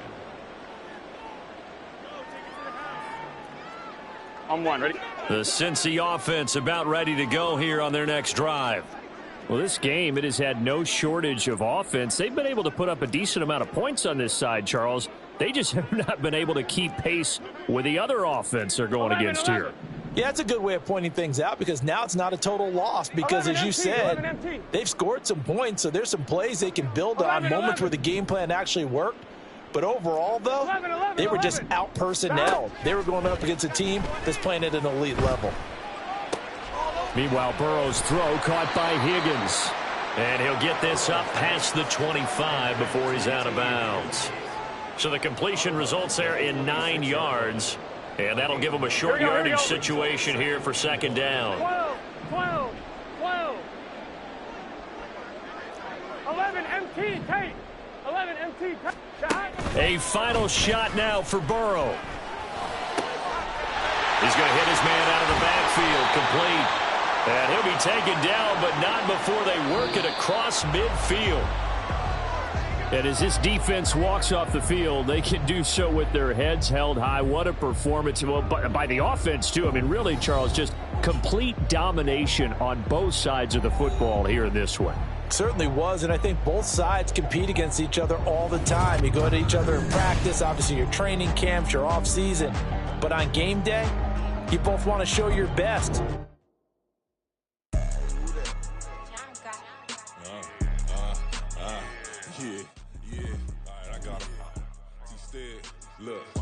On one, ready? The Cincy offense about ready to go here on their next drive. Well, this game, it has had no shortage of offense. They've been able to put up a decent amount of points on this side, Charles. They just have not been able to keep pace with the other offense they're going against here. Yeah, that's a good way of pointing things out, because now it's not a total loss, because as you said, they've scored some points, so there's some plays they can build on, moments where the game plan actually worked. But overall, though, they were just out-personnelled. They were going up against a team that's playing at an elite level. Meanwhile, Burrow's throw caught by Higgins. And he'll get this up past the 25 before he's out of bounds. So the completion results there in 9 yards. And that'll give them a short yardage situation here for second down. 12. 11 MT, Tate. 11 MT, Tate. A final shot now for Burrow. He's going to hit his man out of the backfield, complete. And he'll be taken down, but not before they work it across midfield. And as this defense walks off the field, they can do so with their heads held high. What a performance. Well, by the offense, too. I mean, really, Charles, just complete domination on both sides of the football here in this one. Certainly was, and I think both sides compete against each other all the time. You go to each other in practice, obviously your training camps, your off season. But on game day, you both want to show your best. Yeah. All right, I got him. Look.